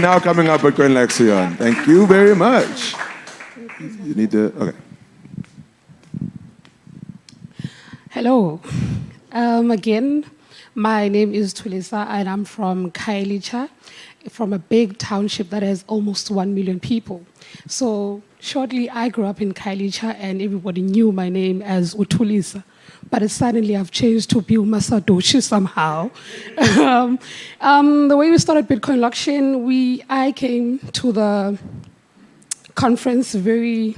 Now coming up, Bitcoin Loxion. Thank you very much. You need to, okay. Hello. Again, my name is Thulisa, and I'm from Khayelitsha, from a big township that has almost 1 million people. So shortly, I grew up in Khayelitsha, and everybody knew my name as Thulisa. But suddenly, I've changed to Masadoshi somehow. The way we started Bitcoin Loxion, I came to the conference very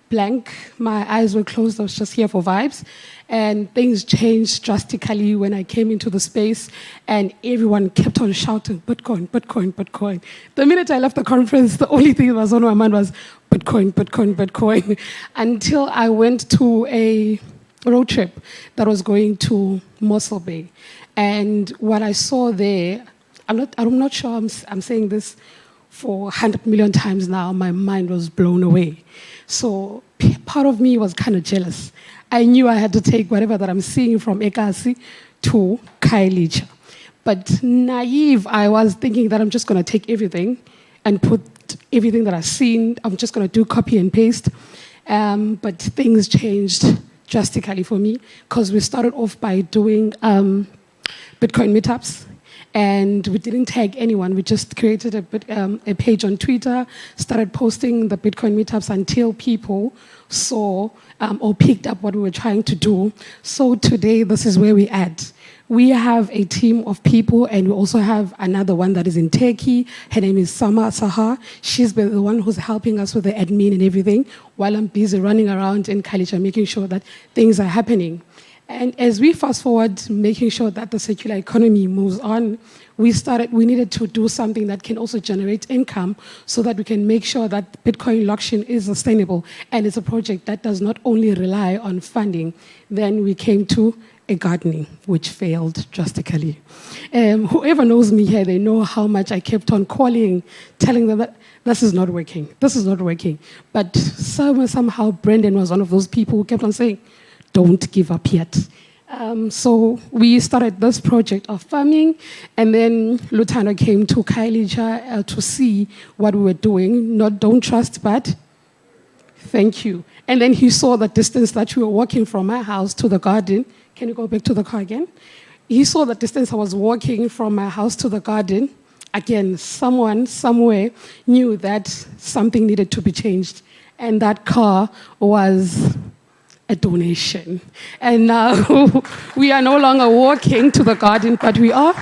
blank. My eyes were closed. I was just here for vibes. And things changed drastically when I came into the space, and everyone kept on shouting, Bitcoin, Bitcoin, Bitcoin. The minute I left the conference, the only thing that was on my mind was Bitcoin, Bitcoin, Bitcoin, until I went to a road trip that was going to Mossel Bay. And what I saw there, I'm not sure I'm saying this for 100 million times now, my mind was blown away. So part of me was kind of jealous. I knew I had to take whatever that I'm seeing from Ekasi to Khayelitsha. But naive, I was thinking that I'm just going to take everything and put everything that I've seen, I'm just going to do copy and paste. But things changed drastically for me, because we started off by doing Bitcoin meetups. And we didn't tag anyone. We just created a page on Twitter, started posting the Bitcoin meetups until people saw or picked up what we were trying to do. So today, this is where we're at. We have a team of people, and we also have another one that is in Turkey. Her name is Sama Sahar. She's been the one who's helping us with the admin and everything, while I'm busy running around in Khayelitsha, making sure that things are happening. And as we fast forward, making sure that the circular economy moves on, we needed to do something that can also generate income so that we can make sure that Bitcoin Loxion is sustainable. And it's a project that does not only rely on funding. Then we came to a gardening, which failed drastically. Whoever knows me here, they know how much I kept on calling, telling them that this is not working, this is not working. But somehow Brendan was one of those people who kept on saying, don't give up yet. So we started this project of farming, and then Lutano came to Khayelitsha to see what we were doing. Not don't trust, but thank you. And then he saw the distance that we were walking from my house to the garden. Can you go back to the car again? He saw the distance I was walking from my house to the garden. Again, someone, somewhere, knew that something needed to be changed. And that car was a donation. And now we are no longer walking to the garden, but we are?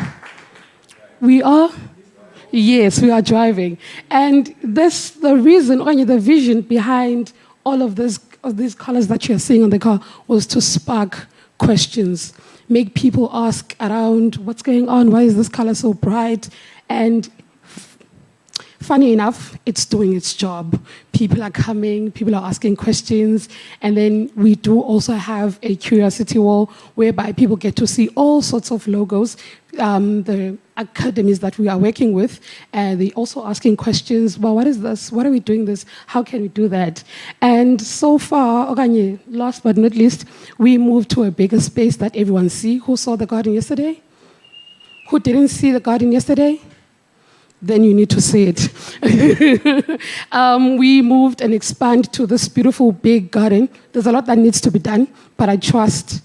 Yes, we are driving. And this, the reason, or the vision behind all of these colors that you're seeing on the car was to spark questions, make people ask around what's going on, why is this color so bright? And funny enough, it's doing its job. People are coming, people are asking questions, and then we do also have a curiosity wall whereby people get to see all sorts of logos, the academies that we are working with, and they also asking questions, well, what is this? What are we doing this? How can we do that? And so far, Okanye, last but not least, we moved to a bigger space that everyone see. Who saw the garden yesterday? Who didn't see the garden yesterday? Then you need to see it. We moved and expanded to this beautiful big garden. There's a lot that needs to be done, but I trust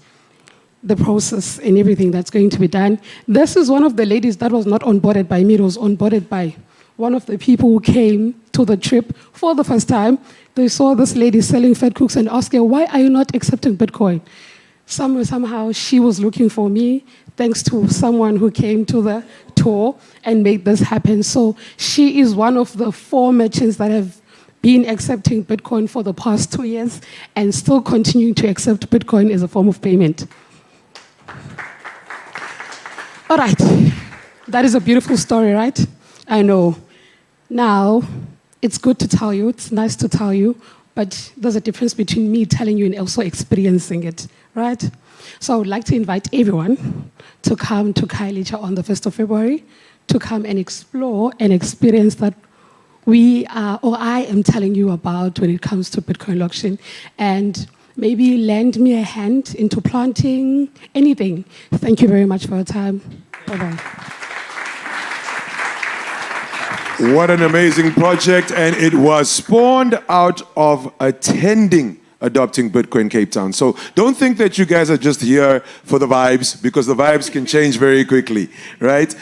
the process and everything that's going to be done. This is one of the ladies that was not onboarded by me, it was onboarded by one of the people who came to the trip for the first time. They saw this lady selling fat cooks and asked her, why are you not accepting Bitcoin? Somehow she was looking for me, thanks to someone who came to the tour and made this happen. So she is one of the 4 merchants that have been accepting Bitcoin for the past 2 years and still continuing to accept Bitcoin as a form of payment. All right, that is a beautiful story, right? I know. Now, it's good to tell you, it's nice to tell you, but there's a difference between me telling you and also experiencing it, right? So I would like to invite everyone to come to Khayelitsha on the 1st of February to come and explore and experience that I am telling you about when it comes to Bitcoin Loxion. And maybe lend me a hand into planting, anything. Thank you very much for your time. Bye-bye. What an amazing project, and it was spawned out of attending Adopting Bitcoin Cape Town. So don't think that you guys are just here for the vibes, because the vibes can change very quickly, right?